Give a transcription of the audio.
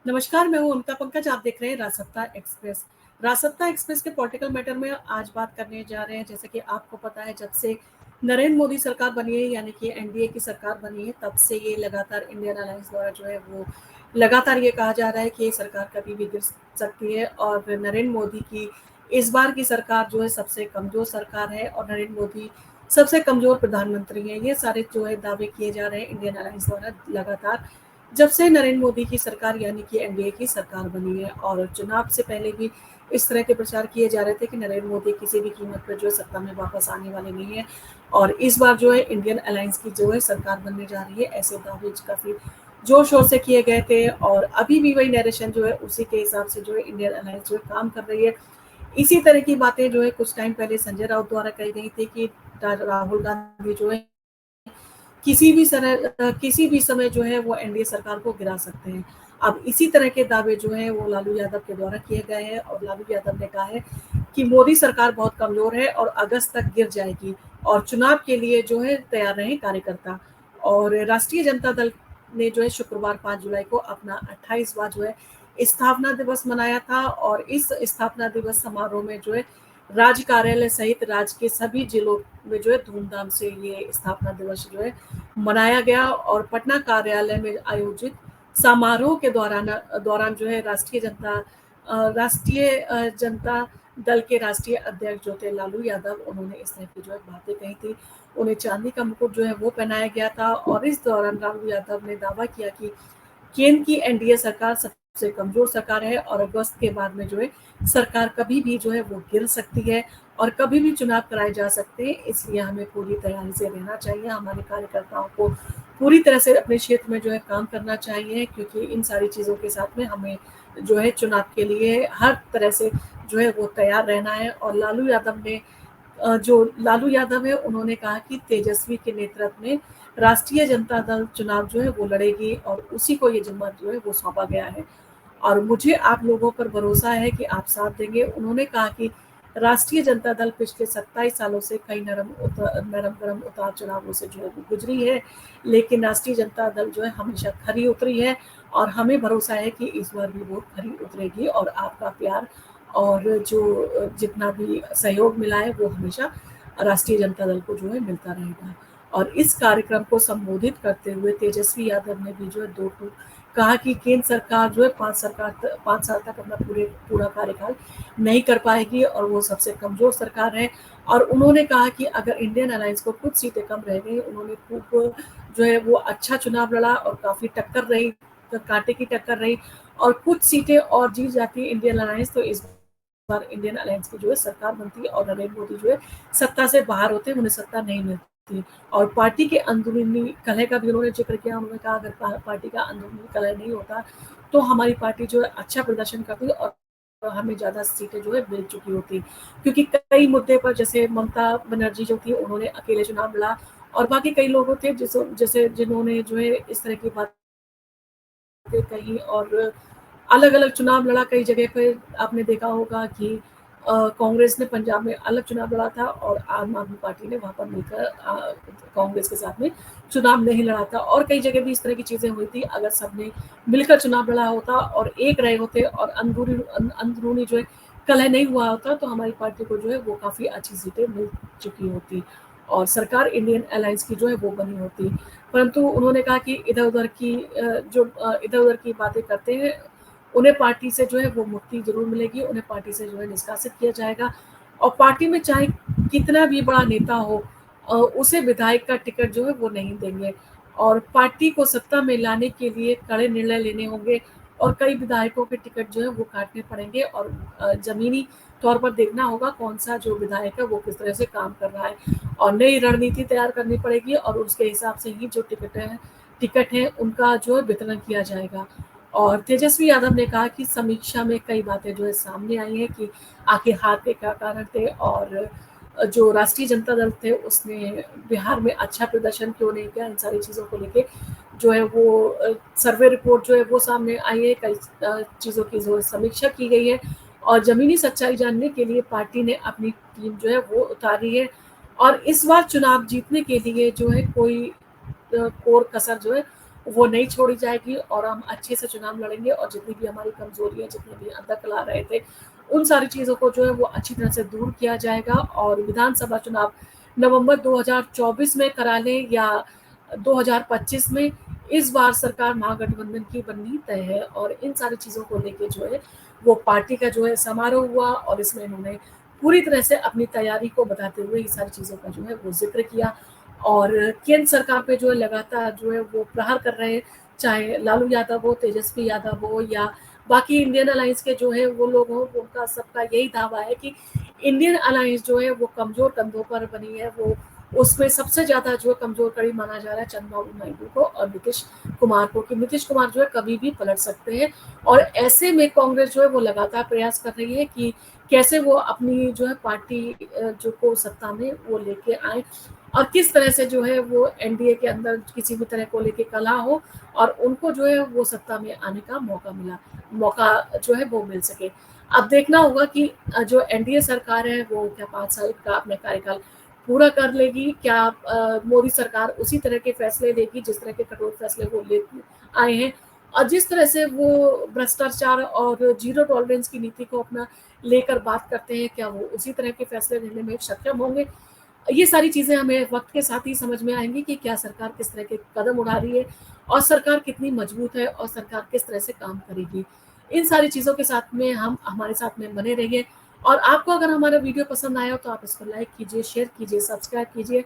नमस्कार, मैं हूँ अमिता पंकज। आप देख रहे हैं राजसत्ता एक्सप्रेस। राजसत्ता एक्सप्रेस के पॉलिटिकल मैटर में आज बात करने जा रहे हैं। जैसे कि आपको पता है, जब से नरेंद्र मोदी सरकार बनी है, यानी कि एनडीए की सरकार बनी है, तब से ये लगातार इंडियन अलायंस द्वारा जो है वो लगातार ये कहा जा रहा है कि ये सरकार कभी भी गिर सकती है। और नरेंद्र मोदी की इस बार की सरकार जो है सबसे कमजोर सरकार है और नरेंद्र मोदी सबसे कमजोर प्रधानमंत्री है। ये सारे जो है दावे किए जा रहे हैं इंडियन अलायंस द्वारा लगातार, जब से नरेंद्र मोदी की सरकार यानी कि एनडीए की सरकार बनी है। और चुनाव से पहले भी इस तरह के प्रचार किए जा रहे थे कि नरेंद्र मोदी किसी भी कीमत पर जो है सत्ता में वापस आने वाले नहीं है। और इस बार जो है इंडियन अलायंस की जो है सरकार बनने जा रही है, ऐसे दावे काफी जोर शोर से किए गए थे। और अभी भी वही नैरेशन जो है उसी के हिसाब से जो है इंडियन अलायंस जो है काम कर रही है। इसी तरह की बातें जो है कुछ टाइम पहले संजय राउत द्वारा कही गई थी कि राहुल गांधी जो है किसी भी समय जो है वो एनडीए सरकार को गिरा सकते हैं। अब इसी तरह के दावे जो है वो लालू यादव के द्वारा किए गए हैं और लालू यादव ने कहा है कि मोदी सरकार बहुत कमजोर है और अगस्त तक गिर जाएगी और चुनाव के लिए जो है तैयार रहे कार्यकर्ता। और राष्ट्रीय जनता दल ने जो है शुक्रवार 5 जुलाई को अपना 28वां जो है स्थापना दिवस मनाया था। और इस स्थापना दिवस समारोह में जो है राज्य कार्यालय सहित राज्य के सभी जिलों में जो है धूमधाम से ये स्थापना दिवस जो है मनाया गया। और पटना कार्यालय में आयोजित समारोह के दौरान जो है राष्ट्रीय जनता दल के राष्ट्रीय अध्यक्ष जो थे लालू यादव, उन्होंने इस तरह की जो है बातें कही थी। उन्हें चांदी का मुकुट जो है वो पहनाया गया था। और इस दौरान लालू यादव ने दावा किया कि केंद्र की एनडीए सरकार सबसे कमजोर सरकार है और अगस्त के बाद में जो है सरकार कभी भी जो है वो गिर सकती है और कभी भी चुनाव कराए जा सकते हैं। इसलिए हमें पूरी तैयारी से रहना चाहिए, हमारे कार्यकर्ताओं को पूरी तरह से अपने क्षेत्र में जो है काम करना चाहिए, क्योंकि इन सारी चीज़ों के साथ में हमें जो है चुनाव के लिए हर तरह से जो है वो तैयार रहना है। और जो लालू यादव है, उन्होंने कहा कि तेजस्वी के नेतृत्व में राष्ट्रीय जनता दल चुनाव जो है वो लड़ेगी और उसी को ये जिम्मा जो है वो सौंपा गया है और मुझे आप लोगों पर भरोसा है कि आप साथ देंगे। उन्होंने कहा कि राष्ट्रीय जनता दल पिछले 27 सालों से कई नरम गरम उतार चढ़ावों से जो है वो गुजरी है, लेकिन राष्ट्रीय जनता दल जो है हमेशा खरी उतरी है और हमें भरोसा है कि इस बार भी वो खरी उतरेगी। और आपका प्यार और जो जितना भी सहयोग मिला है वो हमेशा राष्ट्रीय जनता दल को जो है मिलता रहेगा। और इस कार्यक्रम को संबोधित करते हुए तेजस्वी यादव ने भी जो है दो टूक कहा कि केंद्र सरकार जो है 5 साल तक अपना पूरा कार्यकाल नहीं कर पाएगी और वो सबसे कमजोर सरकार है। और उन्होंने कहा कि अगर इंडियन अलायंस को कुछ सीटें कम रह गई, उन्होंने खूब जो है वो अच्छा चुनाव लड़ा और काफी टक्कर रही, कांटे की टक्कर रही और कुछ सीटें और जीत जाती इंडियन अलायंस, तो इस बार इंडियन अलायंस की जो है सरकार बनती और नरेंद्र मोदी जो है सत्ता से बाहर होते, उन्हें सत्ता नहीं मिलती। और पार्टी के अंदरूनी कलह का भी उन्होंने जिक्र किया। उन्होंने कहा अगर पार्टी का अंदरूनी कलह नहीं होता तो हमारी पार्टी जो है अच्छा प्रदर्शन करती और हमें ज्यादा सीटें जो है मिल चुकी होती, क्योंकि कई मुद्दे पर जैसे ममता बनर्जी जो थी उन्होंने अकेले चुनाव लड़ा और बाकी कई लोग थे जैसे जिन्होंने जो है इस तरह की बातें कही और अलग अलग चुनाव लड़ा। कई जगह पर आपने देखा होगा कि कांग्रेस ने पंजाब में अलग चुनाव लड़ा था और आम आदमी पार्टी ने वहां पर मिलकर कांग्रेस के साथ में चुनाव नहीं लड़ा था। और कई जगह भी इस तरह की चीजें हुई थी। अगर सबने मिलकर चुनाव लड़ा होता और एक रहे होते और अंदरूनी जो है कलह नहीं हुआ होता, तो हमारी पार्टी को जो है वो काफी अच्छी सीटें मिल चुकी होती और सरकार इंडियन अलायंस की जो है वो बनी होती। परंतु उन्होंने कहा कि इधर उधर की बातें करते हैं, उन्हें पार्टी से जो है वो मुक्ति जरूर मिलेगी, उन्हें पार्टी से जो है निष्कासित किया जाएगा और पार्टी में चाहे कितना भी बड़ा नेता हो उसे विधायक का टिकट जो है वो नहीं देंगे और पार्टी को सत्ता में लाने के लिए कड़े निर्णय लेने होंगे और कई विधायकों के टिकट जो है वो काटने पड़ेंगे और जमीनी तौर पर देखना होगा कौन सा जो विधायक है वो किस तरह से काम कर रहा है और नई रणनीति तैयार करनी पड़ेगी और उसके हिसाब से ही जो टिकट है उनका जो है वितरण किया जाएगा। और तेजस्वी यादव ने कहा कि समीक्षा में कई बातें जो है सामने आई है कि आखिर हार के क्या कारण थे और जो राष्ट्रीय जनता दल थे उसने बिहार में अच्छा प्रदर्शन क्यों नहीं किया। इन सारी चीज़ों को लेके जो है वो सर्वे रिपोर्ट जो है वो सामने आई है, कई चीज़ों की जो है समीक्षा की गई है और जमीनी सच्चाई जानने के लिए पार्टी ने अपनी टीम जो है वो उतारी है। और इस बार चुनाव जीतने के लिए जो है कोई कोर कसर जो है वो नहीं छोड़ी जाएगी और हम अच्छे से चुनाव लड़ेंगे और जितनी भी हमारी कमज़ोरी है, जितने भी दखल आ रहे थे, उन सारी चीज़ों को जो है वो अच्छी तरह से दूर किया जाएगा और विधानसभा चुनाव नवंबर 2024 में करा लें या 2025 में, इस बार सरकार महागठबंधन की बननी तय है और इन सारी चीज़ों को लेके जो है वो पार्टी का जो है समारोह हुआ और इसमें इन्होंने पूरी तरह से अपनी तैयारी को बताते हुए ये सारी चीज़ों का जो है वो ज़िक्र किया और केंद्र सरकार पे जो है लगातार जो है वो प्रहार कर रहे हैं, चाहे लालू यादव हो, तेजस्वी यादव हो या बाकी इंडियन अलायंस के जो है वो लोग हों, उनका सबका यही दावा है कि इंडियन अलायंस जो है वो कमज़ोर कंधों पर बनी है, वो उसमें सबसे ज़्यादा जो कमज़ोर कड़ी माना जा रहा है चंद्रबाबू नायडू को और नीतीश कुमार को कि नीतीश कुमार जो है कभी भी पलट सकते हैं और ऐसे में कांग्रेस जो है वो लगातार प्रयास कर रही है कि कैसे वो अपनी जो है पार्टी जो को सत्ता में वो लेके आए और किस तरह से जो है वो एनडीए के अंदर किसी भी तरह को लेके कलह हो और उनको जो है वो सत्ता में आने का मौका जो है वो मिल सके। अब देखना होगा कि जो एनडीए सरकार है वो क्या 5 साल का अपना कार्यकाल पूरा कर लेगी, क्या मोदी सरकार उसी तरह के फैसले लेगी जिस तरह के कठोर फैसले वो ले आए हैं और जिस तरह से वो भ्रष्टाचार और जीरो टॉलरेंस की नीति को अपना लेकर बात करते हैं, क्या वो उसी तरह के फैसले लेने में सक्षम होंगे? ये सारी चीज़ें हमें वक़्त के साथ ही समझ में आएँगी कि क्या सरकार किस तरह के कदम उठा रही है और सरकार कितनी मजबूत है और सरकार किस तरह से काम करेगी। इन सारी चीज़ों के साथ में हम हमारे साथ में बने रहिए और आपको अगर हमारा वीडियो पसंद आया हो तो आप इसको लाइक कीजिए, शेयर कीजिए, सब्सक्राइब कीजिए।